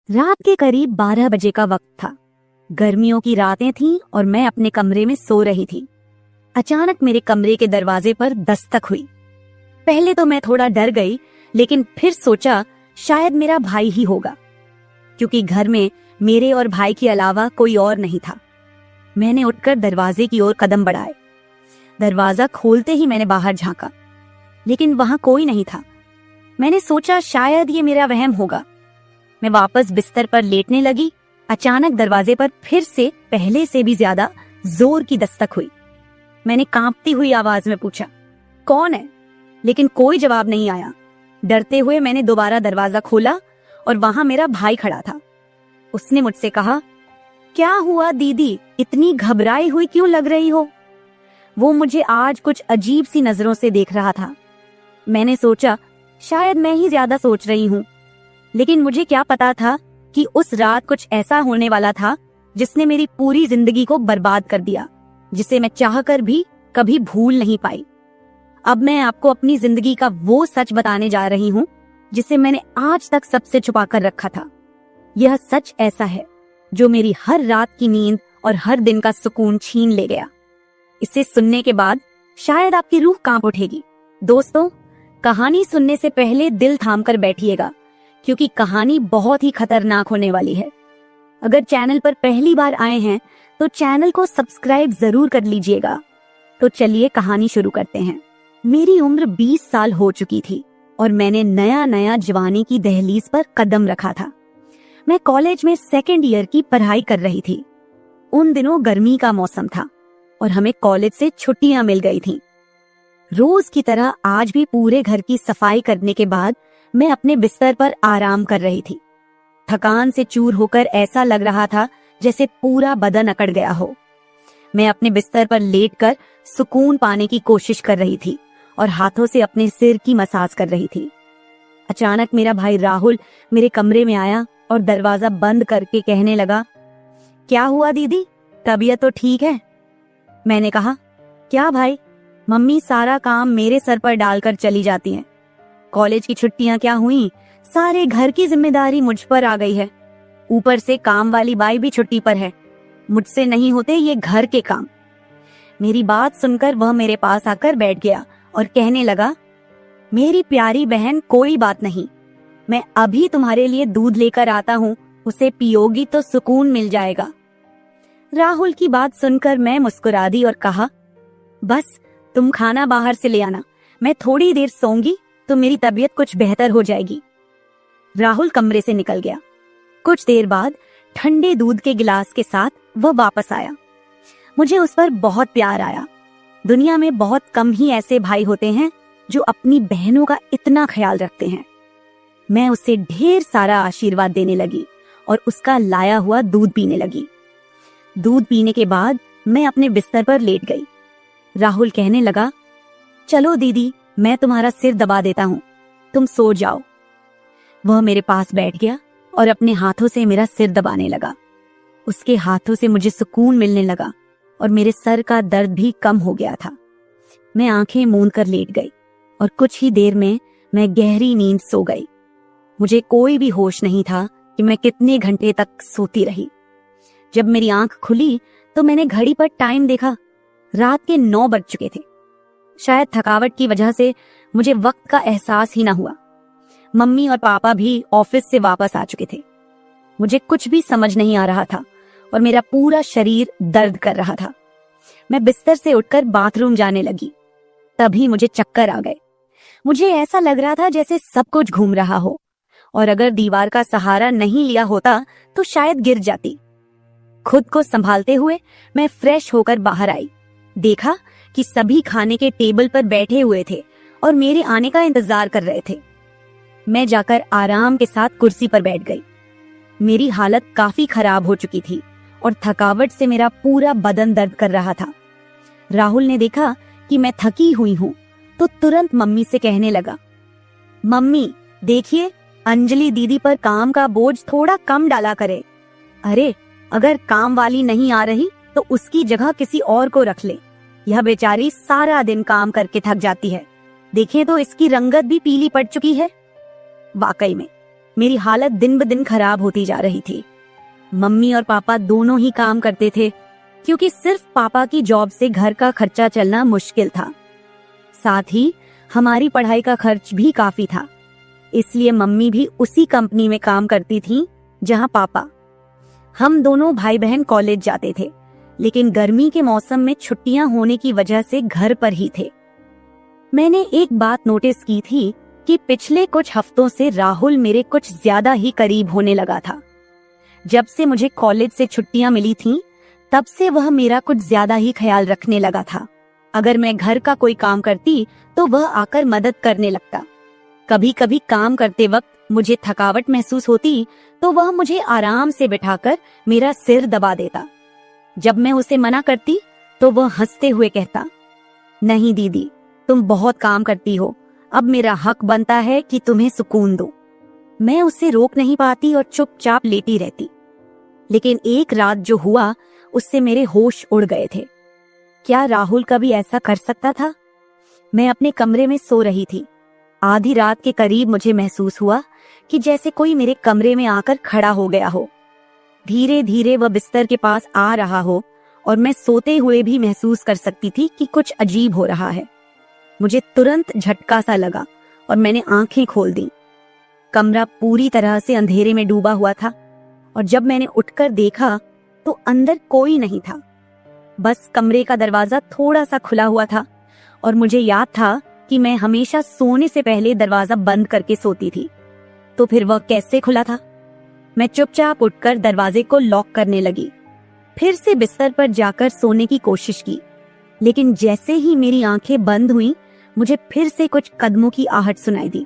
रात के करीब 12 बजे का वक्त था। गर्मियों की रातें थीं और मैं अपने कमरे में सो रही थी। अचानक मेरे कमरे के दरवाजे पर दस्तक हुई। पहले तो मैं थोड़ा डर गई, लेकिन फिर सोचा शायद मेरा भाई ही होगा, क्योंकि घर में मेरे और भाई के अलावा कोई और नहीं था। मैंने उठकर दरवाजे की ओर कदम बढ़ाए। दरवाजा खोलते ही मैंने बाहर झांका, लेकिन वहां कोई नहीं था। मैंने सोचा शायद ये मेरा वहम होगा। मैं वापस बिस्तर पर लेटने लगी। अचानक दरवाजे पर फिर से पहले से भी ज्यादा जोर की दस्तक हुई। मैंने कांपती हुई आवाज में पूछा, कौन है? लेकिन कोई जवाब नहीं आया। डरते हुए मैंने दोबारा दरवाजा खोला और वहां मेरा भाई खड़ा था। उसने मुझसे कहा, क्या हुआ दीदी, इतनी घबराई हुई क्यों लग रही हो? वो मुझे आज कुछ अजीब सी नजरों से देख रहा था। मैंने सोचा शायद मैं ही ज्यादा सोच रही हूँ, लेकिन मुझे क्या पता था कि उस रात कुछ ऐसा होने वाला था जिसने मेरी पूरी जिंदगी को बर्बाद कर दिया, जिसे मैं चाहकर भी कभी भूल नहीं पाई। अब मैं आपको अपनी जिंदगी का वो सच बताने जा रही हूँ जिसे मैंने आज तक सबसे छुपा कर रखा था। यह सच ऐसा है जो मेरी हर रात की नींद और हर दिन का सुकून छीन ले गया। इसे सुनने के बाद शायद आपकी रूह कांप उठेगी। दोस्तों, कहानी सुनने से पहले दिल थाम कर बैठिएगा, क्योंकि कहानी बहुत ही खतरनाक होने वाली है। अगर चैनल पर पहली बार आए हैं तो चैनल को सब्सक्राइब जरूर कर लीजिएगा। तो चलिए कहानी शुरू करते हैं। मेरी उम्र 20 साल हो चुकी थी और मैंने नया नया जवानी की दहलीज पर कदम रखा था। मैं कॉलेज में सेकेंड ईयर की पढ़ाई कर रही थी। उन दिनों गर्मी का मौसम था और हमें कॉलेज से छुट्टियां मिल गई थीं। रोज की तरह आज भी पूरे घर की सफाई करने के बाद मैं अपने बिस्तर पर आराम कर रही थी। थकान से चूर होकर ऐसा लग रहा था जैसे पूरा बदन अकड़ गया हो। मैं अपने बिस्तर पर लेटकर सुकून पाने की कोशिश कर रही थी और हाथों से अपने सिर की मसाज कर रही थी। अचानक मेरा भाई राहुल मेरे कमरे में आया और दरवाजा बंद करके कहने लगा, क्या हुआ दीदी, तबीयत तो ठीक है? मैंने कहा, क्या भाई, मम्मी सारा काम मेरे सर पर डालकर चली जाती हैं। कॉलेज की छुट्टियां क्या हुई, सारे घर की जिम्मेदारी मुझ पर आ गई है। ऊपर से काम वाली बाई भी छुट्टी पर है। मुझसे नहीं होते ये घर के काम। मेरी बात सुनकर वह मेरे पास आकर बैठ गया और कहने लगा, मेरी प्यारी बहन, कोई बात नहीं, मैं अभी तुम्हारे लिए दूध लेकर आता हूँ, उसे पियोगी तो सुकून मिल जाएगा। राहुल की बात सुनकर मैं मुस्कुरा दी और कहा, बस तुम खाना बाहर से ले आना, मैं थोड़ी देर सोऊंगी तो मेरी तबीयत कुछ बेहतर हो जाएगी। राहुल कमरे से निकल गया। कुछ देर बाद ठंडे दूध के गिलास के साथ वह वापस आया। मुझे उस पर बहुत प्यार आया। दुनिया में बहुत कम ही ऐसे भाई होते हैं जो अपनी बहनों का इतना ख्याल रखते हैं। मैं उसे ढेर सारा आशीर्वाद देने लगी और उसका लाया हुआ दूध पीने लगी। दूध पीने के बाद मैं अपने बिस्तर पर लेट गई। राहुल कहने लगा, चलो दीदी, मैं तुम्हारा सिर दबा देता हूँ, तुम सो जाओ। वह मेरे पास बैठ गया और अपने हाथों से मेरा सिर दबाने लगा। उसके हाथों से मुझे सुकून मिलने लगा और मेरे सर का दर्द भी कम हो गया था। मैं आंखें मूंद कर लेट गई और कुछ ही देर में मैं गहरी नींद सो गई। मुझे कोई भी होश नहीं था कि मैं कितने घंटे तक सोती रही। जब मेरी आंख खुली तो मैंने घड़ी पर टाइम देखा। रात के 9 बज चुके थे। शायद थकावट की वजह से मुझे वक्त का एहसास ही ना हुआ। मम्मी और पापा भी ऑफिस से वापस आ चुके थे। मुझे कुछ भी समझ नहीं आ रहा था और मेरा पूरा शरीर दर्द कर रहा था। मैं बिस्तर से उठकर बाथरूम जाने लगी। तभी मुझे चक्कर आ गए। मुझे ऐसा लग रहा था जैसे सब कुछ घूम रहा हो और अगर दीवार का सहारा नहीं लिया होता तो शायद गिर जाती। खुद को संभालते हुए मैं फ्रेश होकर बाहर आई। देखा कि सभी खाने के टेबल पर बैठे हुए थे और मेरे आने का इंतजार कर रहे थे। मैं जाकर आराम के साथ कुर्सी पर बैठ गई। मेरी हालत काफी खराब हो चुकी थी और थकावट से मेरा पूरा बदन दर्द कर रहा था। राहुल ने देखा कि मैं थकी हुई हूँ तो तुरंत मम्मी से कहने लगा, मम्मी देखिए, अंजलि दीदी पर काम का बोझ थोड़ा कम डाला करे। अरे, अगर काम वाली नहीं आ रही तो उसकी जगह किसी और को रख ले। यह बेचारी सारा दिन काम करके थक जाती है। देखें तो इसकी रंगत भी पीली पड़ चुकी है। वाकई में मेरी हालत दिन ब दिन खराब होती जा रही थी। मम्मी और पापा दोनों ही काम करते थे, क्योंकि सिर्फ पापा की जॉब से घर का खर्चा चलना मुश्किल था। साथ ही हमारी पढ़ाई का खर्च भी काफी था, इसलिए मम्मी भी उसी कंपनी में काम करती थी जहां पापा। हम दोनों भाई बहन कॉलेज जाते थे, लेकिन गर्मी के मौसम में छुट्टियां होने की वजह से घर पर ही थे। मैंने एक बात नोटिस की थी कि पिछले कुछ हफ्तों से राहुल मेरे कुछ ज्यादा ही करीब होने लगा था। जब से मुझे कॉलेज से छुट्टियां मिली थीं, तब से वह मेरा कुछ ज्यादा ही ख्याल रखने लगा था। अगर मैं घर का कोई काम करती तो वह आकर मदद करने लगता। कभी कभी काम करते वक्त मुझे थकावट महसूस होती तो वह मुझे आराम से बिठाकर मेरा सिर दबा देता। जब मैं उसे मना करती तो वह हंसते हुए कहता, नहीं दीदी, तुम बहुत काम करती हो, अब मेरा हक बनता है कि तुम्हें सुकून दो। मैं उसे रोक नहीं पाती और चुपचाप लेटी रहती। लेकिन एक रात जो हुआ उससे मेरे होश उड़ गए थे। क्या राहुल कभी ऐसा कर सकता था? मैं अपने कमरे में सो रही थी। आधी रात के करीब मुझे महसूस हुआ कि जैसे कोई मेरे कमरे में आकर खड़ा हो गया हो। धीरे धीरे वह बिस्तर के पास आ रहा हो और मैं सोते हुए भी महसूस कर सकती थी कि कुछ अजीब हो रहा है। मुझे तुरंत झटका सा लगा और मैंने आंखें खोल दी। कमरा पूरी तरह से अंधेरे में डूबा हुआ था और जब मैंने उठकर देखा तो अंदर कोई नहीं था। बस कमरे का दरवाजा थोड़ा सा खुला हुआ था और मुझे याद था कि मैं हमेशा सोने से पहले दरवाजा बंद करके सोती थी। तो फिर वह कैसे खुला था? मैं चुपचाप उठकर दरवाजे को लॉक करने लगी। फिर से बिस्तर पर जाकर सोने की कोशिश की, लेकिन जैसे ही मेरी आंखें बंद हुईं, मुझे फिर से कुछ कदमों की आहट सुनाई दी,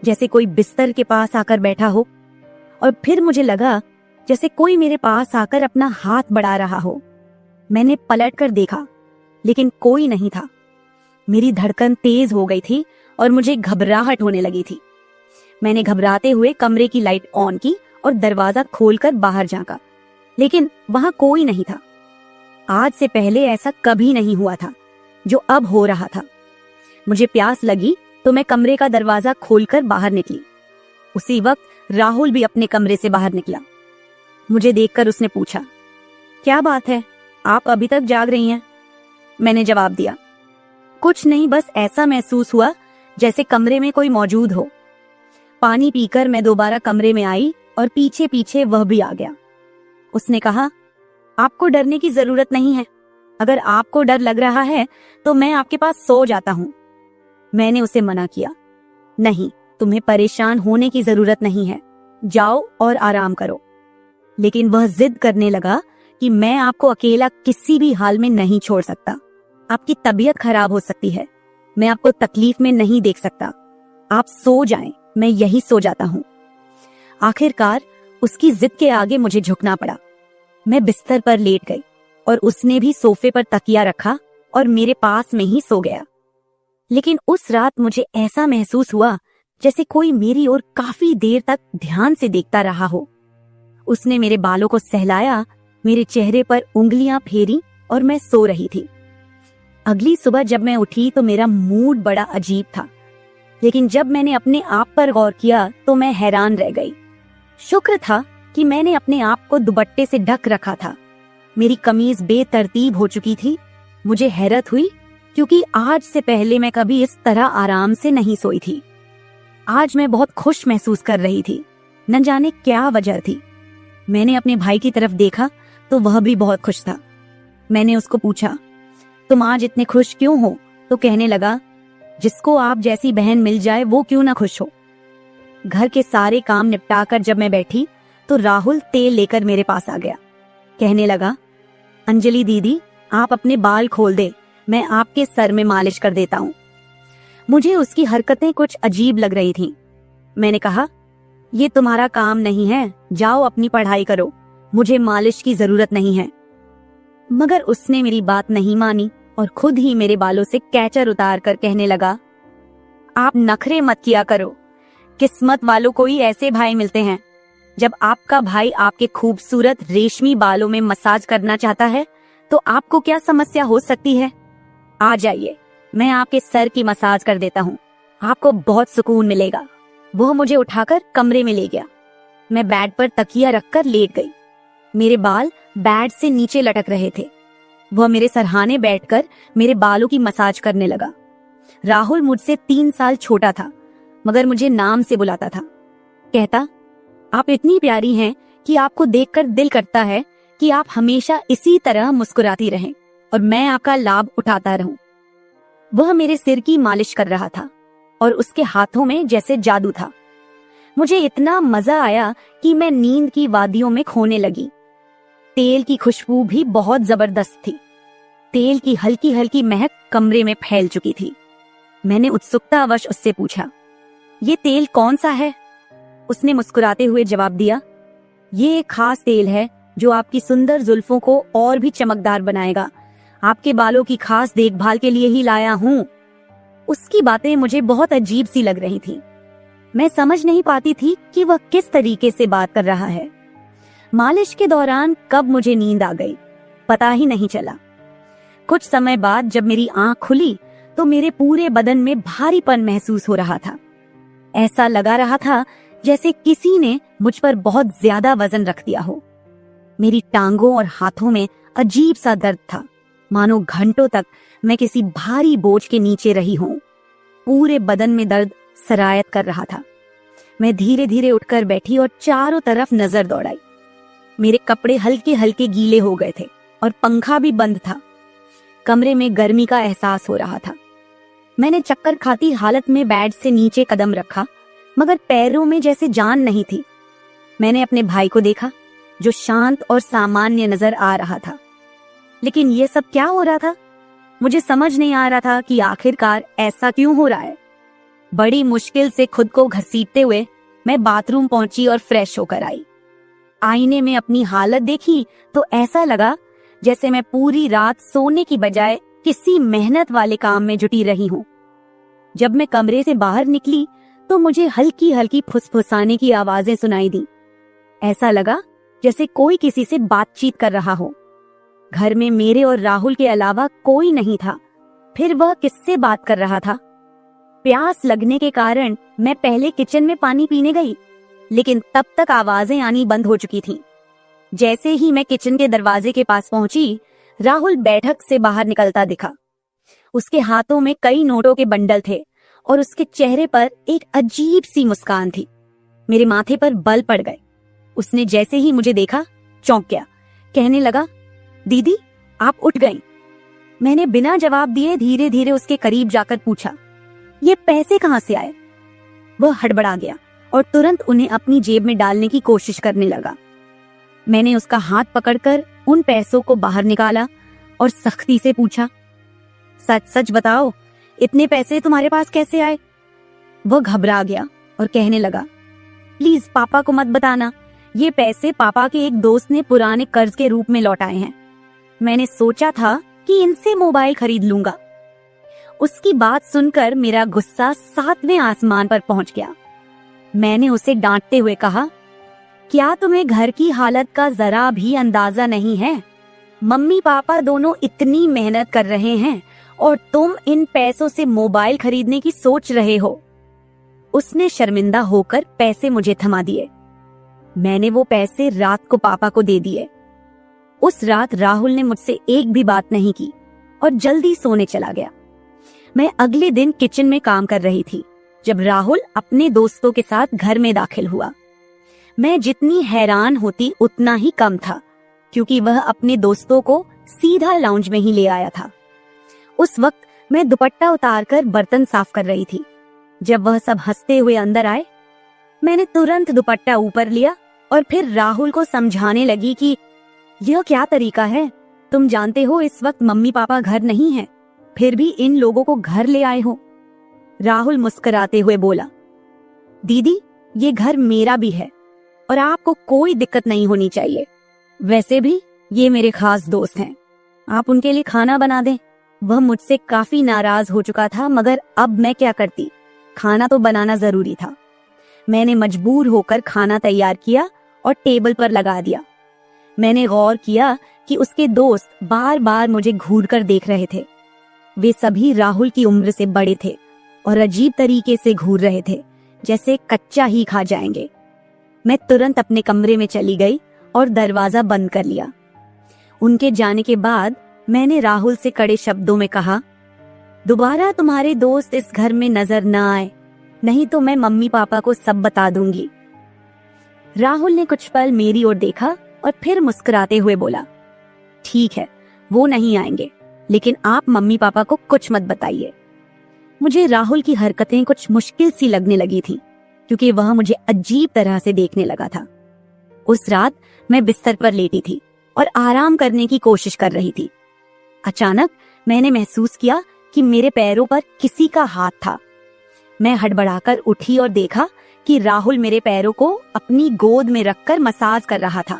जैसे कोई बिस्तर के पास आकर बैठा हो। और फिर मुझे लगा जैसे कोई मेरे पास आकर अपना हाथ बढ़ा रहा हो। मैंने पलट कर देखा, लेकिन कोई नहीं था। मेरी धड़कन तेज हो गई थी और मुझे घबराहट होने लगी थी। मैंने घबराते हुए कमरे की लाइट ऑन की और दरवाजा खोलकर बाहर झांका, लेकिन वहां कोई नहीं था। आज से पहले ऐसा कभी नहीं हुआ था जो अब हो रहा था। मुझे प्यास लगी तो मैं कमरे का दरवाजा खोलकर बाहर निकली। उसी वक्त राहुल भी अपने कमरे से बाहर निकला। मुझे देखकर उसने पूछा, क्या बात है, आप अभी तक जाग रही हैं? मैंने जवाब दिया, कुछ नहीं, बस ऐसा महसूस हुआ जैसे कमरे में कोई मौजूद हो। पानी पीकर मैं दोबारा कमरे में आई और पीछे पीछे वह भी आ गया। उसने कहा, आपको डरने की जरूरत नहीं है। अगर आपको डर लग रहा है तो मैं आपके पास सो जाता हूँ। मैंने उसे मना किया, नहीं, तुम्हें परेशान होने की जरूरत नहीं है, जाओ और आराम करो। लेकिन वह जिद करने लगा कि मैं आपको अकेला किसी भी हाल में नहीं छोड़ सकता। आपकी तबीयत खराब हो सकती है, मैं आपको तकलीफ में नहीं देख सकता। आप सो जाएं, मैं यही सो जाता हूँ। आखिरकार उसकी जिद के आगे मुझे झुकना पड़ा। मैं बिस्तर पर लेट गई और उसने भी सोफे पर तकिया रखा और मेरे पास में ही सो गया। लेकिन उस रात मुझे ऐसा महसूस हुआ जैसे कोई मेरी ओर काफी देर तक ध्यान से देखता रहा हो। उसने मेरे बालों को सहलाया, मेरे चेहरे पर उंगलियां फेरी और मैं सो रही थी। अगली सुबह जब मैं उठी तो मेरा मूड बड़ा अजीब था, लेकिन जब मैंने अपने आप पर गौर किया तो मैं हैरान रह गई। शुक्र था कि मैंने अपने आप को दुपट्टे से ढक रखा था। मेरी कमीज बेतरतीब हो चुकी थी। मुझे हैरत हुई क्योंकि आज से पहले मैं कभी इस तरह आराम से नहीं सोई थी। आज मैं बहुत खुश महसूस कर रही थी, न जाने क्या वजह थी। मैंने अपने भाई की तरफ देखा तो वह भी बहुत खुश था। मैंने उसको पूछा, तुम आज इतने खुश क्यों हो? तो कहने लगा, जिसको आप जैसी बहन मिल जाए वो क्यों ना खुश हो। घर के सारे काम निपटाकर जब मैं बैठी तो राहुल तेल लेकर मेरे पास आ गया। कहने लगा, अंजलि दीदी, आप अपने बाल खोल दे, मैं आपके सर में मालिश कर देता हूँ। मुझे उसकी हरकतें कुछ अजीब लग रही थीं। मैंने कहा, ये तुम्हारा काम नहीं है, जाओ अपनी पढ़ाई करो, मुझे मालिश की जरूरत नहीं है। मगर उसने मेरी बात नहीं मानी और खुद ही मेरे बालों से कैचर उतार कर कहने लगा, आप नखरे मत किया करो, किस्मत वालों को ही ऐसे भाई मिलते हैं। जब आपका भाई आपके खूबसूरत रेशमी बालों में मसाज करना चाहता है तो आपको क्या समस्या हो सकती है? आ जाइए, मैं आपके सर की मसाज कर देता हूँ, आपको बहुत सुकून मिलेगा। वह मुझे उठाकर कमरे में ले गया। मैं बेड पर तकिया रखकर लेट गई। मेरे बाल बेड से नीचे लटक रहे थे। वह मेरे सरहाने बैठकर मेरे बालों की मसाज करने लगा। राहुल मुझसे 3 साल छोटा था, मगर मुझे नाम से बुलाता था। कहता, आप इतनी प्यारी हैं कि आपको देखकर दिल करता है कि आप हमेशा इसी तरह मुस्कुराती रहें और मैं आपका लाभ उठाता रहूं। वह मेरे सिर की मालिश कर रहा था और उसके हाथों में जैसे जादू था। मुझे इतना मजा आया कि मैं नींद की वादियों में खोने लगी। तेल की खुशबू भी बहुत जबरदस्त थी। तेल की हल्की हल्की महक कमरे में फैल चुकी थी। मैंने उत्सुकतावश उससे पूछा, ये तेल कौन सा है? उसने मुस्कुराते हुए जवाब दिया, ये एक खास तेल है जो आपकी सुंदर जुल्फों को और भी चमकदार बनाएगा। आपके बालों की खास देखभाल के लिए ही लाया हूँ। उसकी बातें मुझे बहुत अजीब सी लग रही थी। मैं समझ नहीं पाती थी कि वह किस तरीके से बात कर रहा है। मालिश के दौरान कब मुझे नींद आ गई, पता ही नहीं चला। कुछ समय बाद जब मेरी आंख खुली तो मेरे पूरे बदन में भारीपन महसूस हो रहा था। ऐसा लगा रहा था जैसे किसी ने मुझ पर बहुत ज्यादा वजन रख दिया हो। मेरी टांगों और हाथों में अजीब सा दर्द था, मानो घंटों तक मैं किसी भारी बोझ के नीचे रही हूं। पूरे बदन में दर्द सरायत कर रहा था। मैं धीरे धीरे उठकर बैठी और चारों तरफ नजर दौड़ाई। मेरे कपड़े हल्के हल्के गीले हो गए थे और पंखा भी बंद था। कमरे में गर्मी का एहसास हो रहा था। मैंने चक्कर खाती हालत में बेड से नीचे कदम रखा, मगर पैरों में जैसे जान नहीं थी। मैंने अपने भाई को देखा जो शांत और सामान्य नजर आ रहा था। लेकिन ये सब क्या हो रहा था? मुझे समझ नहीं आ रहा था कि आखिरकार ऐसा क्यों हो रहा है। बड़ी मुश्किल से खुद को घसीटते हुए मैं बाथरूम पहुंची और फ्रेश होकर आई। आईने में अपनी हालत देखी तो ऐसा लगा जैसे मैं पूरी रात सोने की बजाय किसी मेहनत वाले काम में जुटी रही हूं। जब मैं कमरे से बाहर निकली तो मुझे हल्की हल्की फुसफुसाने की आवाजें सुनाई दी। ऐसा लगा जैसे कोई किसी से बातचीत कर रहा हो। घर में मेरे और राहुल के अलावा कोई नहीं था। फिर वह किससे बात कर रहा था? प्यास लगने के कारण मैं पहले किचन में पानी पीने गई, लेकिन तब तक आवाजें आनी बंद हो चुकी थीं। जैसे ही मैं किचन के दरवाजे के पास पहुंची, राहुल बैठक से बाहर निकलता दिखा। उसके हाथों में कई नोटों के बंडल थे और उसके चेहरे पर एक अजीब सी मुस्कान थी। मेरे माथे पर बल पड़ गए। उसने जैसे ही मुझे देखा चौंक गया। कहने लगा, दीदी आप उठ गईं। मैंने बिना जवाब दिए धीरे धीरे उसके करीब जाकर पूछा, ये पैसे कहां से आए? वह हड़बड़ा गया और तुरंत उन्हें अपनी जेब में डालने की कोशिश करने लगा। मैंने उसका हाथ पकड़कर उन पैसों को बाहर निकाला और सख्ती से पूछा, सच सच बताओ, इतने पैसे तुम्हारे पास कैसे आए? वह घबरा गया और कहने लगा, प्लीज पापा को मत बताना। ये पैसे पापा के एक दोस्त ने पुराने कर्ज के रूप में लौटाए हैं। मैंने सोचा था कि इनसे मोबाइल खरीद लूंगा। उसकी बात सुनकर मेरा गुस्सा 7वें आसमान पर पहुंच गया। मैंने उसे डांटते हुए कहा, क्या तुम्हें घर की हालत का जरा भी अंदाजा नहीं है? मम्मी पापा दोनों इतनी मेहनत कर रहे हैं और तुम इन पैसों से मोबाइल खरीदने की सोच रहे हो। उसने शर्मिंदा होकर पैसे मुझे थमा दिए। मैंने वो पैसे रात को पापा को दे दिए। उस रात राहुल ने मुझसे एक भी बात नहीं की और जल्दी सोने चला गया। मैं अगले दिन किचन में काम कर रही थी जब राहुल अपने दोस्तों के साथ घर में दाखिल हुआ। मैं जितनी हैरान होती उतना ही कम था, क्योंकि वह अपने दोस्तों को सीधा लाउंज में ही ले आया था। उस वक्त मैं दुपट्टा उतारकर बर्तन साफ कर रही थी। जब वह सब हंसते हुए अंदर आए, मैंने तुरंत दुपट्टा ऊपर लिया और फिर राहुल को समझाने लगी कि यह क्या तरीका है? तुम जानते हो इस वक्त मम्मी पापा घर नहीं हैं, फिर भी इन लोगों को घर ले आए हो। राहुल मुस्कुराते हुए बोला, दीदी ये घर मेरा भी है और आपको कोई दिक्कत नहीं होनी चाहिए। वैसे भी ये मेरे खास दोस्त हैं, आप उनके लिए खाना बना दें। वह मुझसे काफी नाराज हो चुका था, मगर अब मैं क्या करती? खाना तो बनाना जरूरी था। मैंने मजबूर होकर खाना तैयार किया और टेबल पर लगा दिया। मैंने गौर किया कि उसके दोस्त बार बार मुझे घूरकर देख रहे थे। वे सभी राहुल की उम्र से बड़े थे और अजीब तरीके से घूर रहे थे, जैसे कच्चा ही खा जाएंगे। मैं तुरंत अपने कमरे में चली गई और दरवाजा बंद कर लिया। उनके जाने के बाद मैंने राहुल से कड़े शब्दों में कहा, दोबारा तुम्हारे दोस्त इस घर में नजर न आए, नहीं तो मैं मम्मी पापा को सब बता दूंगी। राहुल ने कुछ पल मेरी ओर देखा और फिर मुस्कुराते हुए बोला, ठीक है, वो नहीं आएंगे, लेकिन आप मम्मी पापा को कुछ मत बताइए। मुझे राहुल की हरकतें कुछ मुश्किल सी लगने लगी थी, क्योंकि वह मुझे अजीब तरह से देखने लगा था। उस रात मैं बिस्तर पर लेटी थी और आराम करने की कोशिश कर रही थी। अचानक मैंने महसूस किया कि मेरे पैरों पर किसी का हाथ था। मैं हड़बड़ाकर उठी और देखा कि राहुल मेरे पैरों को अपनी गोद में रखकर मसाज कर रहा था।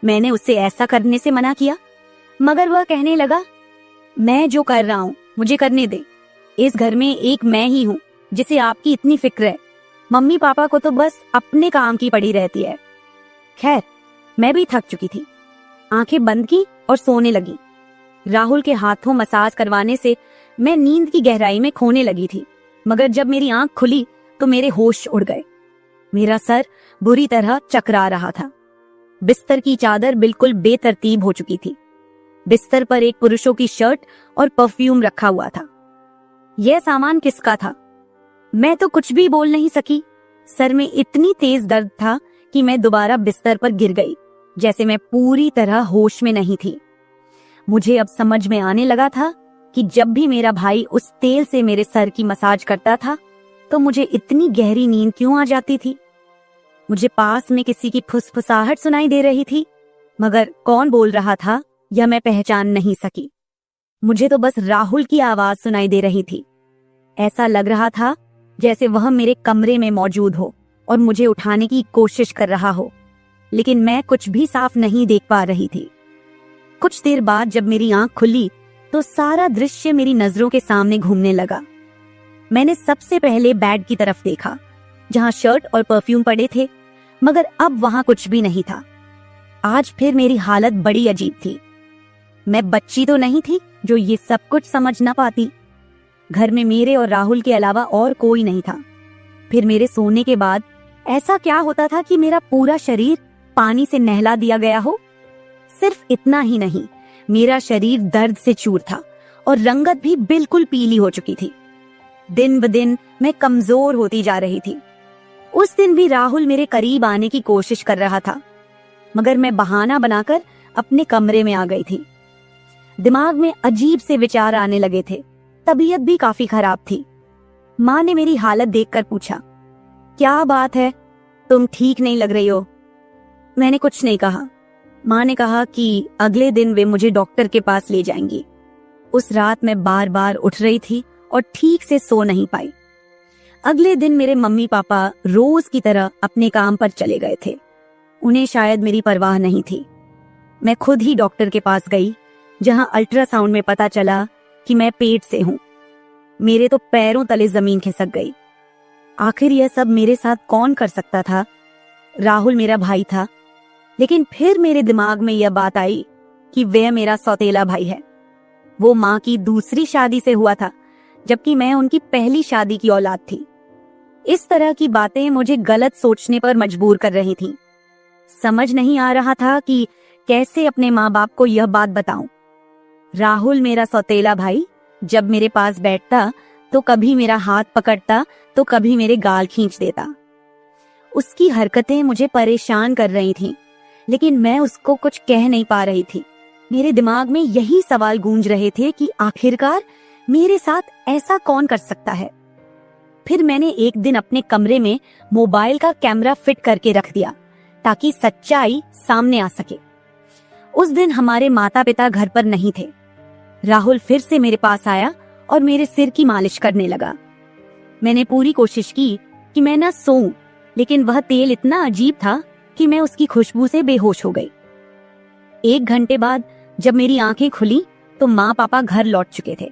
मैंने उससे ऐसा करने से मना किया, मगर वह कहने लगा, मैं जो कर रहा हूँ मुझे करने दे। इस घर में एक मैं ही हूँ जिसे आपकी इतनी फिक्र है। मम्मी पापा को तो बस अपने काम की पड़ी रहती है। खैर, मैं भी थक चुकी थी। आंखें बंद की और सोने लगी। राहुल के हाथों मसाज करवाने से मैं नींद की गहराई में खोने लगी थी, मगर जब मेरी आंख खुली तो मेरे होश उड़ गए। मेरा सर बुरी तरह चकरा रहा था। बिस्तर की चादर बिल्कुल बेतरतीब हो चुकी थी। बिस्तर पर एक पुरुषों की शर्ट और परफ्यूम रखा हुआ था। यह सामान किसका था? मैं तो कुछ भी बोल नहीं सकी। सर में इतनी तेज दर्द था कि मैं दोबारा बिस्तर पर गिर गई, जैसे मैं पूरी तरह होश में नहीं थी। मुझे अब समझ में आने लगा था कि जब भी मेरा भाई उस तेल से मेरे सर की मसाज करता था तो मुझे इतनी गहरी नींद क्यों आ जाती थी। मुझे पास में किसी की फुसफुसाहट सुनाई दे रही थी, मगर कौन बोल रहा था यह मैं पहचान नहीं सकी। मुझे तो बस राहुल की आवाज सुनाई दे रही थी। ऐसा लग रहा था जैसे वह मेरे कमरे में मौजूद हो और मुझे उठाने की कोशिश कर रहा हो, लेकिन मैं कुछ भी साफ नहीं देख पा रही थी। कुछ देर बाद जब मेरी आंख खुली तो सारा दृश्य मेरी नजरों के सामने घूमने लगा। मैंने सबसे पहले बेड की तरफ देखा, जहां शर्ट और परफ्यूम पड़े थे, मगर अब वहां कुछ भी नहीं था। आज फिर मेरी हालत बड़ी अजीब थी। मैं बच्ची तो नहीं थी जो ये सब कुछ समझ ना पाती। घर में मेरे और राहुल के अलावा और कोई नहीं था। फिर मेरे सोने के बाद ऐसा क्या होता था कि मेरा पूरा शरीर पानी से नहला दिया गया हो? सिर्फ इतना ही नहीं, मेरा शरीर दर्द से चूर था और रंगत भी बिल्कुल पीली हो चुकी थी। दिन ब दिन मैं कमजोर होती जा रही थी। उस दिन भी राहुल मेरे करीब आने की कोशिश कर रहा था, मगर मैं बहाना बनाकर अपने कमरे में आ गई थी। दिमाग में अजीब से विचार आने लगे थे। तबीयत भी काफी खराब थी। माँ ने मेरी हालत देखकर पूछा, क्या बात है, तुम ठीक नहीं लग रही हो? मैंने कुछ नहीं कहा। माँ ने कहा कि अगले दिन वे मुझे डॉक्टर के पास ले जाएंगी। उस रात मैं बार बार उठ रही थी और ठीक से सो नहीं पाई। अगले दिन मेरे मम्मी पापा रोज की तरह अपने काम पर चले गए थे। उन्हें शायद मेरी परवाह नहीं थी। मैं खुद ही डॉक्टर के पास गई, जहां अल्ट्रासाउंड में पता चला कि मैं पेट से हूं। मेरे तो पैरों तले जमीन खिसक गई। आखिर यह सब मेरे साथ कौन कर सकता था? राहुल मेरा भाई था, लेकिन फिर मेरे दिमाग में यह बात आई कि वह मेरा सौतेला भाई है। वो माँ की दूसरी शादी से हुआ था, जबकि मैं उनकी पहली शादी की औलाद थी। इस तरह की बातें मुझे गलत सोचने पर मजबूर कर रही थीं। समझ नहीं आ रहा था कि कैसे अपने माँ बाप को यह बात बताऊं। राहुल मेरा सौतेला भाई जब मेरे पास बैठता तो कभी मेरा हाथ पकड़ता तो कभी मेरे गाल खींच देता। उसकी हरकतें मुझे परेशान कर रही थीं, लेकिन मैं उसको कुछ कह नहीं पा रही थी। मेरे दिमाग में यही सवाल गूंज रहे थे कि आखिरकार मेरे साथ ऐसा कौन कर सकता है। फिर मैंने एक दिन अपने कमरे में मोबाइल का कैमरा फिट करके रख दिया ताकि सच्चाई सामने आ सके। उस दिन हमारे माता पिता घर पर नहीं थे। राहुल फिर से मेरे पास आया और मेरे सिर की मालिश करने लगा। मैंने पूरी कोशिश की कि मैं न सोऊं, लेकिन वह तेल इतना अजीब था कि मैं उसकी खुशबू से बेहोश हो गई। 1 घंटे बाद जब मेरी आंखें खुली तो माँ पापा घर लौट चुके थे।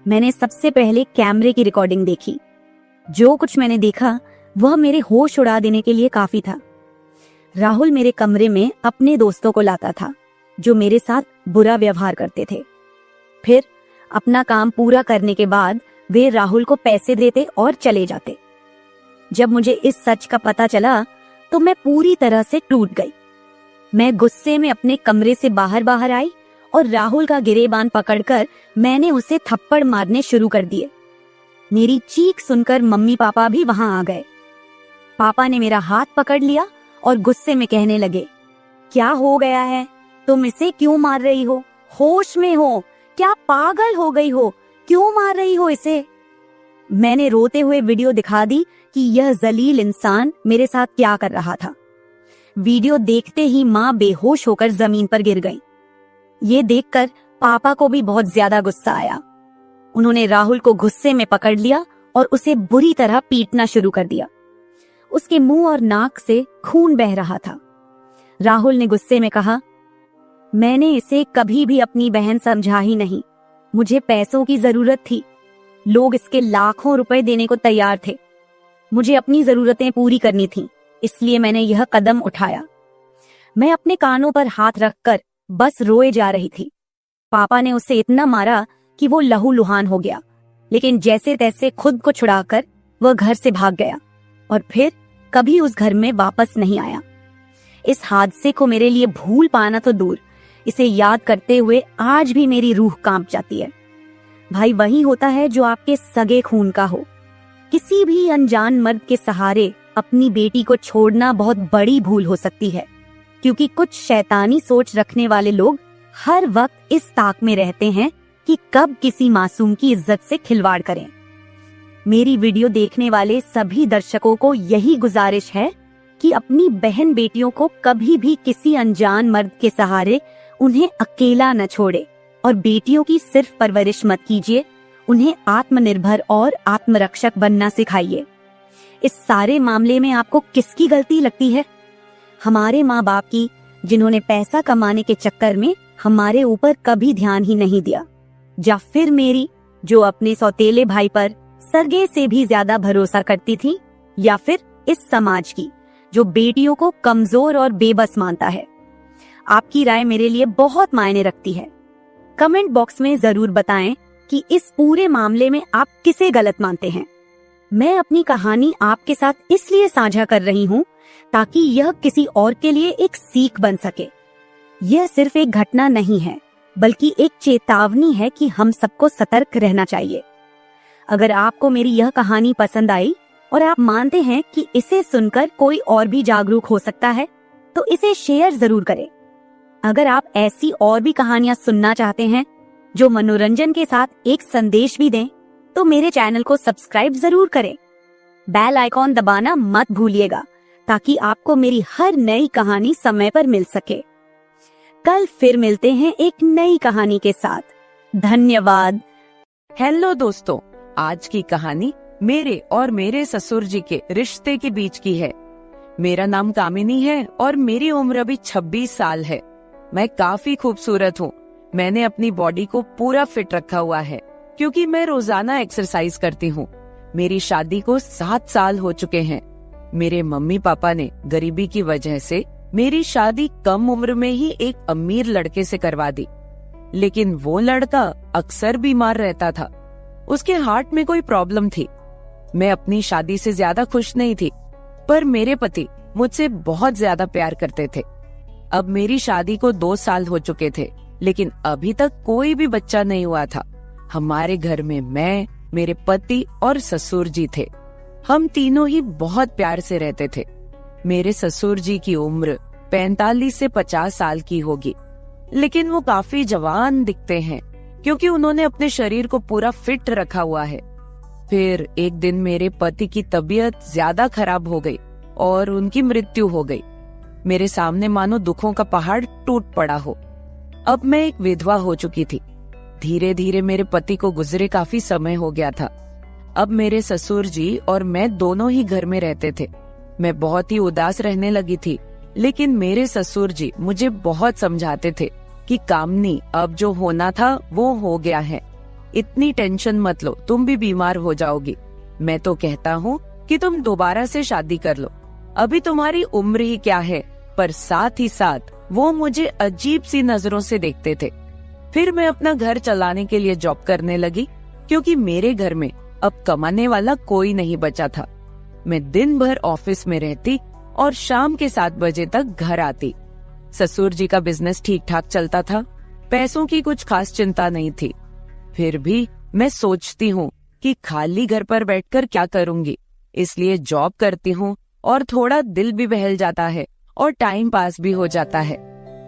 मैंने सबसे पहले कैमरे की रिकॉर्डिंग देखी। जो कुछ मैंने देखा वह मेरे होश उड़ा देने के लिए काफी था। राहुल मेरे कमरे में अपने दोस्तों को लाता था जो मेरे साथ बुरा व्यवहार करते थे। फिर अपना काम पूरा करने के बाद वे राहुल को पैसे देते और चले जाते। जब मुझे इस सच का पता चला तो मैं पूरी तरह से टूट गई। मैं गुस्से में अपने कमरे से बाहर आई और राहुल का गिरेबान पकड़कर मैंने उसे थप्पड़ मारने शुरू कर दिए। मेरी चीख सुनकर मम्मी पापा भी वहां आ गए। पापा ने मेरा हाथ पकड़ लिया और गुस्से में कहने लगे, क्या हो गया है? तुम इसे क्यों मार रही हो? होश में हो? क्या पागल हो गई हो? क्यों मार रही हो इसे? मैंने रोते हुए वीडियो दिखा दी कि यह जलील इंसान मेरे साथ क्या कर रहा था। वीडियो देखते ही माँ बेहोश होकर जमीन पर गिर गई। ये देखकर पापा को भी बहुत ज्यादा गुस्सा आया। उन्होंने राहुल को गुस्से में पकड़ लिया और उसे बुरी तरह पीटना शुरू कर दिया। उसके मुंह और नाक से खून बह रहा था। राहुल ने गुस्से में कहा, मैंने इसे कभी भी अपनी बहन समझा ही नहीं। मुझे पैसों की जरूरत थी। लोग इसके लाखों रुपए देने को तैयार थे। मुझे अपनी जरूरतें पूरी करनी थी, इसलिए मैंने यह कदम उठाया। मैं अपने कानों पर हाथ रखकर बस रोए जा रही थी। पापा ने उसे इतना मारा कि वो लहूलुहान हो गया, लेकिन जैसे तैसे खुद को छुड़ाकर वह घर से भाग गया और फिर कभी उस घर में वापस नहीं आया। इस हादसे को मेरे लिए भूल पाना तो दूर, इसे याद करते हुए आज भी मेरी रूह कांप जाती है। भाई वही होता है जो आपके सगे खून का हो। किसी भी अनजान मर्द के सहारे अपनी बेटी को छोड़ना बहुत बड़ी भूल हो सकती है, क्योंकि कुछ शैतानी सोच रखने वाले लोग हर वक्त इस ताक में रहते हैं कि कब किसी मासूम की इज्जत से खिलवाड़ करें। मेरी वीडियो देखने वाले सभी दर्शकों को यही गुजारिश है कि अपनी बहन बेटियों को कभी भी किसी अनजान मर्द के सहारे उन्हें अकेला न छोड़े और बेटियों की सिर्फ परवरिश मत कीजिए, उन्हें आत्मनिर्भर और आत्मरक्षक बनना सिखाइए। इस सारे मामले में आपको किसकी गलती लगती है? हमारे माँ बाप की, जिन्होंने पैसा कमाने के चक्कर में हमारे ऊपर कभी ध्यान ही नहीं दिया, या फिर मेरी, जो अपने सौतेले भाई पर सरगे से भी ज्यादा भरोसा करती थी, या फिर इस समाज की, जो बेटियों को कमजोर और बेबस मानता है। आपकी राय मेरे लिए बहुत मायने रखती है। कमेंट बॉक्स में जरूर बताएं कि इस पूरे मामले में आप किसे गलत मानते हैं। मैं अपनी कहानी आपके साथ इसलिए साझा कर रही हूँ ताकि यह किसी और के लिए एक सीख बन सके। यह सिर्फ एक घटना नहीं है, बल्कि एक चेतावनी है कि हम सबको सतर्क रहना चाहिए। अगर आपको मेरी यह कहानी पसंद आई और आप मानते हैं कि इसे सुनकर कोई और भी जागरूक हो सकता है, तो इसे शेयर जरूर करें। अगर आप ऐसी और भी कहानियां सुनना चाहते हैं जो मनोरंजन के साथ एक संदेश भी दें, तो मेरे चैनल को सब्सक्राइब जरूर करें। बेल आइकॉन दबाना मत भूलिएगा ताकि आपको मेरी हर नई कहानी समय पर मिल सके। कल फिर मिलते हैं एक नई कहानी के साथ। धन्यवाद। हेलो दोस्तों, आज की कहानी मेरे और मेरे ससुर जी के रिश्ते के बीच की है। मेरा नाम कामिनी है और मेरी उम्र अभी 26 साल है। मैं काफी खूबसूरत हूँ। मैंने अपनी बॉडी को पूरा फिट रखा हुआ है क्योंकि मैं रोजाना एक्सरसाइज करती हूँ। मेरी शादी को 7 साल हो चुके हैं। मेरे मम्मी पापा ने गरीबी की वजह से मेरी शादी कम उम्र में ही एक अमीर लड़के से करवा दी, लेकिन वो लड़का अक्सर बीमार रहता था। उसके हार्ट में कोई प्रॉब्लम थी। मैं अपनी शादी से ज्यादा खुश नहीं थी, पर मेरे पति मुझसे बहुत ज्यादा प्यार करते थे। अब मेरी शादी को 2 साल हो चुके थे, लेकिन अभी तक कोई भी बच्चा नहीं हुआ था। हमारे घर में मैं, मेरे पति और ससुर जी थे। हम तीनों ही बहुत प्यार से रहते थे। मेरे ससुर जी की उम्र 45 से 50 साल की होगी, लेकिन वो काफी जवान दिखते हैं क्योंकि उन्होंने अपने शरीर को पूरा फिट रखा हुआ है। फिर एक दिन मेरे पति की तबीयत ज्यादा खराब हो गई और उनकी मृत्यु हो गई। मेरे सामने मानो दुखों का पहाड़ टूट पड़ा हो। अब मैं एक विधवा हो चुकी थी। धीरे धीरे मेरे पति को गुजरे काफी समय हो गया था। अब मेरे ससुर जी और मैं दोनों ही घर में रहते थे। मैं बहुत ही उदास रहने लगी थी, लेकिन मेरे ससुर जी मुझे बहुत समझाते थे कि कामनी, अब जो होना था वो हो गया है, इतनी टेंशन मत लो, तुम भी बीमार हो जाओगी। मैं तो कहता हूँ कि तुम दोबारा से शादी कर लो, अभी तुम्हारी उम्र ही क्या है। पर साथ ही साथ वो मुझे अजीब सी नजरों से देखते थे। फिर मैं अपना घर चलाने के लिए जॉब करने लगी क्योंकि मेरे घर में अब कमाने वाला कोई नहीं बचा था। मैं दिन भर ऑफिस में रहती और शाम के 7 बजे तक घर आती। ससुर जी का बिजनेस ठीक ठाक चलता था, पैसों की कुछ खास चिंता नहीं थी। फिर भी मैं सोचती हूँ कि खाली घर पर बैठकर क्या करूंगी, इसलिए जॉब करती हूँ और थोड़ा दिल भी बहल जाता है और टाइम पास भी हो जाता है।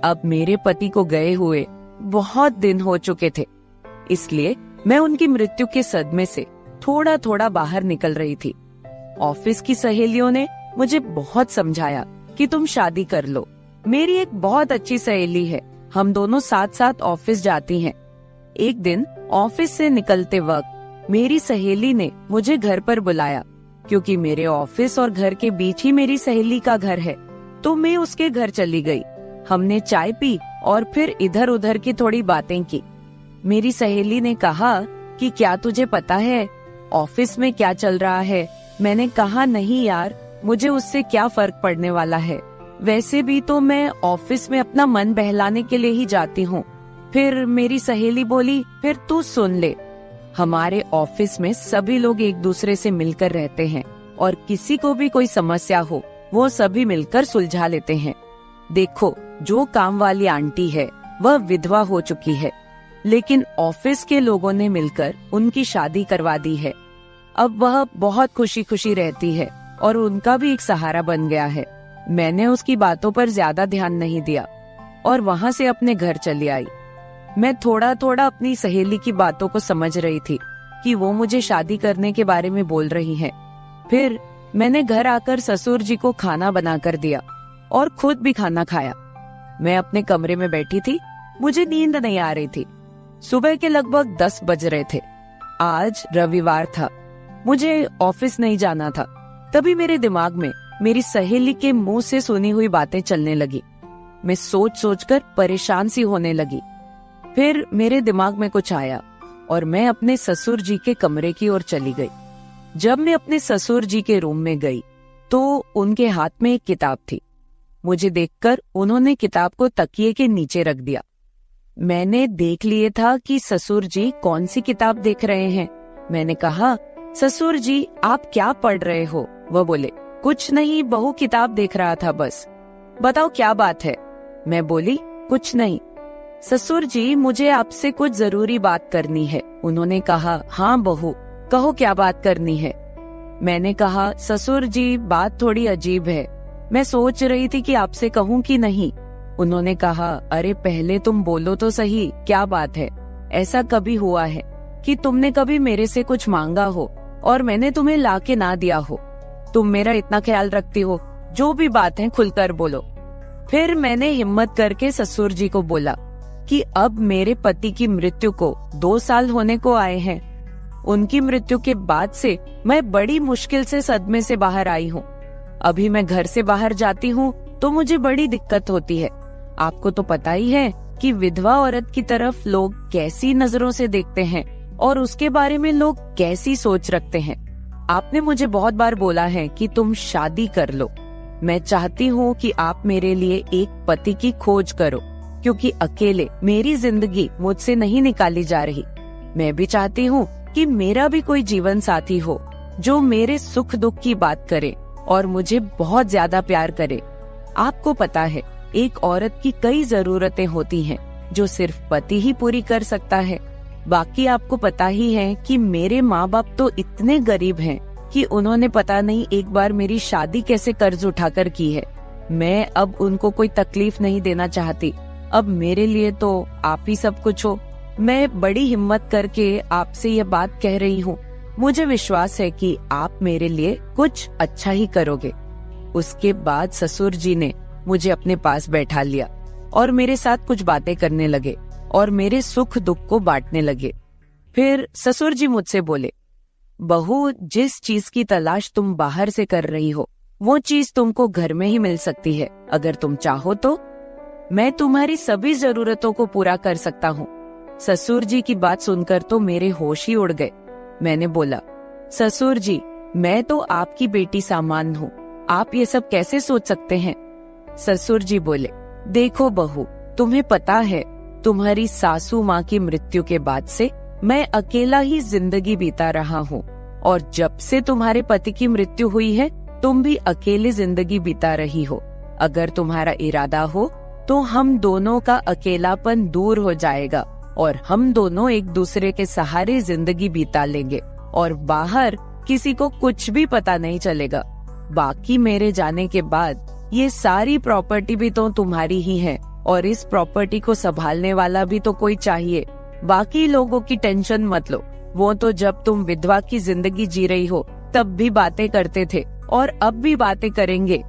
अब मेरे पति को गए हुए बहुत दिन हो चुके थे, इसलिए मैं उनकी मृत्यु के सदमे से थोड़ा थोड़ा बाहर निकल रही थी। ऑफिस की सहेलियों ने मुझे बहुत समझाया कि तुम शादी कर लो। मेरी एक बहुत अच्छी सहेली है, हम दोनों साथ साथ ऑफिस जाती हैं। एक दिन ऑफिस से निकलते वक्त मेरी सहेली ने मुझे घर पर बुलाया, क्योंकि मेरे ऑफिस और घर के बीच ही मेरी सहेली का घर है, तो मैं उसके घर चली गई। हमने चाय पी और फिर इधर उधर की थोड़ी बातें की। मेरी सहेली ने कहा कि क्या तुझे पता है ऑफिस में क्या चल रहा है? मैंने कहा नहीं यार, मुझे उससे क्या फर्क पड़ने वाला है, वैसे भी तो मैं ऑफिस में अपना मन बहलाने के लिए ही जाती हूँ। फिर मेरी सहेली बोली, फिर तू सुन ले, हमारे ऑफिस में सभी लोग एक दूसरे से मिलकर रहते हैं और किसी को भी कोई समस्या हो वो सभी मिलकर सुलझा लेते हैं। देखो, जो काम वाली आंटी है वह विधवा हो चुकी है, लेकिन ऑफिस के लोगों ने मिलकर उनकी शादी करवा दी है। अब वह बहुत खुशी खुशी रहती है और उनका भी एक सहारा बन गया है। मैंने उसकी बातों पर ज्यादा ध्यान नहीं दिया और वहाँ से अपने घर चली आई। मैं थोड़ा थोड़ा अपनी सहेली की बातों को समझ रही थी कि वो मुझे शादी करने के बारे में बोल रही हैं। फिर मैंने घर आकर ससुर जी को खाना बनाकर दिया और खुद भी खाना खाया। मैं अपने कमरे में बैठी थी, मुझे नींद नहीं आ रही थी। सुबह के लगभग 10 बज रहे थे। आज रविवार था, मुझे ऑफिस नहीं जाना था। तभी मेरे दिमाग में मेरी सहेली के मुंह से सुनी हुई बातें चलने लगी। मैं सोच सोचकर परेशान सी होने लगी। फिर मेरे दिमाग में कुछ आया और मैं अपने ससुर जी के कमरे की ओर चली गई। जब मैं अपने ससुर जी के रूम में गई तो उनके हाथ में एक किताब थी। मुझे देखकर उन्होंने किताब को तकिए के नीचे रख दिया। मैंने देख लिए था कि ससुर जी कौन सी किताब देख रहे हैं। मैंने कहा, ससुर जी आप क्या पढ़ रहे हो? वह बोले, कुछ नहीं बहू, किताब देख रहा था बस। बताओ क्या बात है? मैं बोली, कुछ नहीं। ससुर जी मुझे आपसे कुछ जरूरी बात करनी है। उन्होंने कहा, हाँ बहू कहो क्या बात करनी है। मैंने कहा, ससुर जी बात थोड़ी अजीब है, मैं सोच रही थी कि आपसे कहूँ कि नहीं। उन्होंने कहा, अरे पहले तुम बोलो तो सही, क्या बात है? ऐसा कभी हुआ है कि तुमने कभी मेरे से कुछ मांगा हो और मैंने तुम्हें लाके ना दिया हो? तुम मेरा इतना ख्याल रखती हो, जो भी बात है खुलकर बोलो। फिर मैंने हिम्मत करके ससुर जी को बोला कि अब मेरे पति की मृत्यु को 2 साल होने को आए हैं। उनकी मृत्यु के बाद से मैं बड़ी मुश्किल से सदमे से बाहर आई हूँ। अभी मैं घर से बाहर जाती हूँ तो मुझे बड़ी दिक्कत होती है। आपको तो पता ही है कि विधवा औरत की तरफ लोग कैसी नजरों से देखते हैं और उसके बारे में लोग कैसी सोच रखते हैं। आपने मुझे बहुत बार बोला है कि तुम शादी कर लो। मैं चाहती हूँ कि आप मेरे लिए एक पति की खोज करो, क्योंकि अकेले मेरी जिंदगी मुझसे नहीं निकाली जा रही। मैं भी चाहती हूँ कि मेरा भी कोई जीवन साथी हो जो मेरे सुख दुख की बात करे और मुझे बहुत ज्यादा प्यार करे। आपको पता है, एक औरत की कई जरूरतें होती हैं जो सिर्फ पति ही पूरी कर सकता है। बाकी आपको पता ही है कि मेरे माँ बाप तो इतने गरीब हैं कि उन्होंने पता नहीं एक बार मेरी शादी कैसे कर्ज उठाकर की है। मैं अब उनको कोई तकलीफ नहीं देना चाहती। अब मेरे लिए तो आप ही सब कुछ हो। मैं बड़ी हिम्मत करके आपसे ये बात कह रही हूँ। मुझे विश्वास है कि आप मेरे लिए कुछ अच्छा ही करोगे। उसके बाद ससुर जी ने मुझे अपने पास बैठा लिया और मेरे साथ कुछ बातें करने लगे और मेरे सुख दुख को बांटने लगे। फिर ससुर जी मुझसे बोले, बहू जिस चीज की तलाश तुम बाहर से कर रही हो वो चीज तुमको घर में ही मिल सकती है। अगर तुम चाहो तो मैं तुम्हारी सभी जरूरतों को पूरा कर सकता हूँ। ससुर जी की बात सुनकर तो मेरे होश ही उड़ गए। मैंने बोला, ससुर जी मैं तो आपकी बेटी सामान हूँ, आप ये सब कैसे सोच सकते हैं? ससुर जी बोले, देखो बहू, तुम्हें पता है तुम्हारी सासू माँ की मृत्यु के बाद से मैं अकेला ही जिंदगी बीता रहा हूँ और जब से तुम्हारे पति की मृत्यु हुई है तुम भी अकेले जिंदगी बिता रही हो। अगर तुम्हारा इरादा हो तो हम दोनों का अकेलापन दूर हो जाएगा और हम दोनों एक दूसरे के सहारे जिंदगी बिता लेंगे और बाहर किसी को कुछ भी पता नहीं चलेगा। बाकी मेरे जाने के बाद ये सारी प्रॉपर्टी भी तो तुम्हारी ही है और इस प्रॉपर्टी को संभालने वाला भी तो कोई चाहिए। बाकी लोगों की टेंशन मत लो, वो तो जब तुम विधवा की जिंदगी जी रही हो तब भी बातें करते थे और अब भी बातें करेंगे।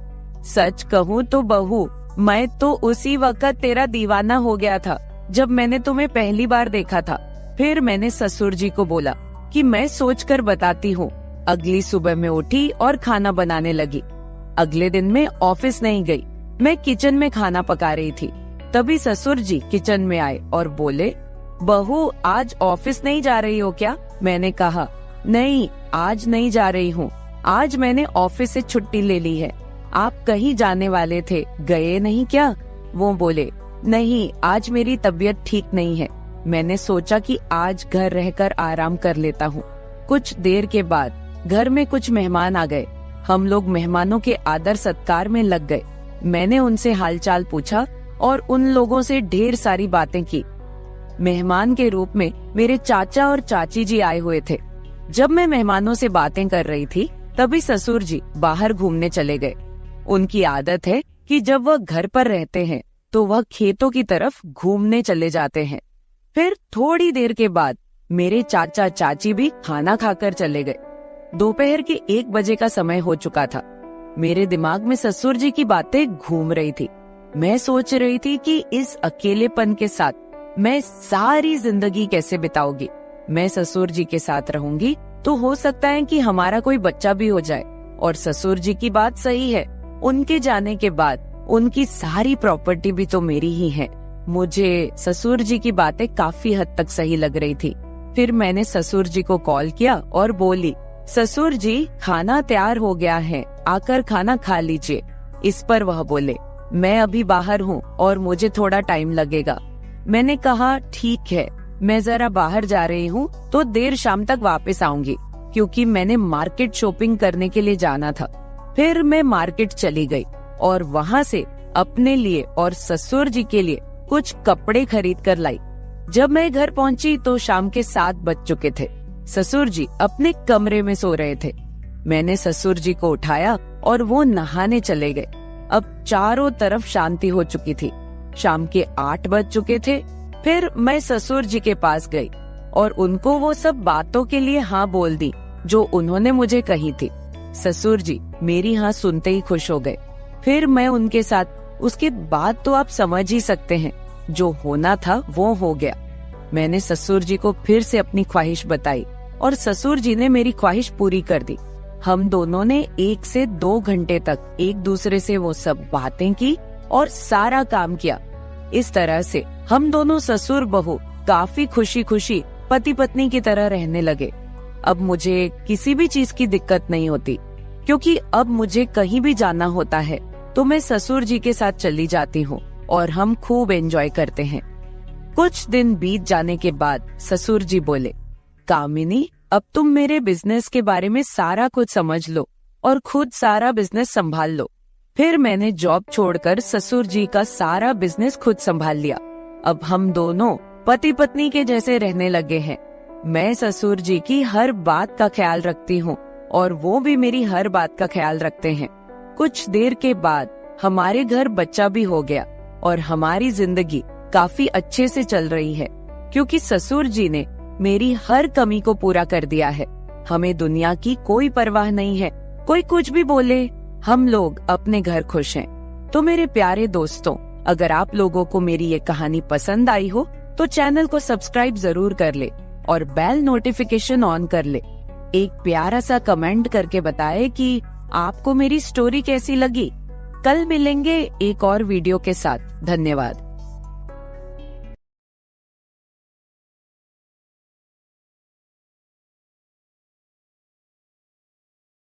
सच कहूँ तो बहू, मैं तो उसी वक्त तेरा दीवाना हो गया था जब मैंने तुम्हें पहली बार देखा था। फिर मैंने ससुर जी को बोला कि मैं सोचकर बताती हूँ। अगली सुबह मैं उठी और खाना बनाने लगी। अगले दिन मैं ऑफिस नहीं गई, मैं किचन में खाना पका रही थी। तभी ससुर जी किचन में आए और बोले, बहू आज ऑफिस नहीं जा रही हो क्या? मैंने कहा, नहीं आज नहीं जा रही हूँ, आज मैंने ऑफिस से छुट्टी ले ली है। आप कहीं जाने वाले थे, गए नहीं क्या? वो बोले, नहीं आज मेरी तबीयत ठीक नहीं है, मैंने सोचा कि आज घर रहकर आराम कर लेता हूँ। कुछ देर के बाद घर में कुछ मेहमान आ गए। हम लोग मेहमानों के आदर सत्कार में लग गए। मैंने उनसे हालचाल पूछा और उन लोगों से ढेर सारी बातें की। मेहमान के रूप में मेरे चाचा और चाची जी आए हुए थे। जब मैं मेहमानों से बातें कर रही थी तभी ससुर जी बाहर घूमने चले गए। उनकी आदत है कि जब वह घर पर रहते हैं तो वह खेतों की तरफ घूमने चले जाते हैं। फिर थोड़ी देर के बाद मेरे चाचा चाची भी खाना खाकर चले गए। दोपहर के 1 बजे का समय हो चुका था। मेरे दिमाग में ससुर जी की बातें घूम रही थी। मैं सोच रही थी कि इस अकेलेपन के साथ मैं सारी जिंदगी कैसे बिताऊंगी। मैं ससुर जी के साथ रहूंगी तो हो सकता है कि हमारा कोई बच्चा भी हो जाए। और ससुर जी की बात सही है, उनके जाने के बाद उनकी सारी प्रॉपर्टी भी तो मेरी ही है। मुझे ससुर जी की बातें काफी हद तक सही लग रही थी। फिर मैंने ससुर जी को कॉल किया और बोली, ससुर जी खाना तैयार हो गया है, आकर खाना खा लीजिए। इस पर वह बोले, मैं अभी बाहर हूँ और मुझे थोड़ा टाइम लगेगा। मैंने कहा ठीक है, मैं जरा बाहर जा रही हूँ तो देर शाम तक वापस आऊंगी, क्योंकि मैंने मार्केट शॉपिंग करने के लिए जाना था। फिर मैं मार्केट चली गई और वहाँ से अपने लिए और ससुर जी के लिए कुछ कपड़े खरीद कर लाई। जब मैं घर पहुँची तो शाम के 7 बज चुके थे। ससुर जी अपने कमरे में सो रहे थे। मैंने ससुर जी को उठाया और वो नहाने चले गए। अब चारों तरफ शांति हो चुकी थी। शाम के 8 बज चुके थे। फिर मैं ससुर जी के पास गई और उनको वो सब बातों के लिए हाँ बोल दी जो उन्होंने मुझे कही थी। ससुर जी मेरी हाँ सुनते ही खुश हो गए। फिर मैं उनके साथ, उसके बाद तो आप समझ ही सकते हैं, जो होना था वो हो गया। मैंने ससुर जी को फिर से अपनी ख्वाहिश बताई और ससुर जी ने मेरी ख्वाहिश पूरी कर दी। हम दोनों ने 1 से 2 घंटे तक एक दूसरे से वो सब बातें की और सारा काम किया। इस तरह से हम दोनों ससुर बहू काफी खुशी खुशी पति पत्नी की तरह रहने लगे। अब मुझे किसी भी चीज की दिक्कत नहीं होती, क्योंकि अब मुझे कहीं भी जाना होता है तो मैं ससुर जी के साथ चली जाती हूँ और हम खूब एंजॉय करते हैं। कुछ दिन बीत जाने के बाद ससुर जी बोले, कामिनी अब तुम मेरे बिजनेस के बारे में सारा कुछ समझ लो और खुद सारा बिजनेस संभाल लो। फिर मैंने जॉब छोड़कर ससुर जी का सारा बिजनेस खुद संभाल लिया। अब हम दोनों पति पत्नी के जैसे रहने लगे हैं। मैं ससुर जी की हर बात का ख्याल रखती हूँ और वो भी मेरी हर बात का ख्याल रखते हैं। कुछ देर के बाद हमारे घर बच्चा भी हो गया और हमारी जिंदगी काफी अच्छे से चल रही है, क्योंकि ससुर जी ने मेरी हर कमी को पूरा कर दिया है। हमें दुनिया की कोई परवाह नहीं है, कोई कुछ भी बोले, हम लोग अपने घर खुश हैं। तो मेरे प्यारे दोस्तों, अगर आप लोगों को मेरी ये कहानी पसंद आई हो तो चैनल को सब्सक्राइब जरूर कर ले और बेल नोटिफिकेशन ऑन कर ले। एक प्यारा सा कमेंट करके बताएं कि आपको मेरी स्टोरी कैसी लगी। कल मिलेंगे एक और वीडियो के साथ। धन्यवाद।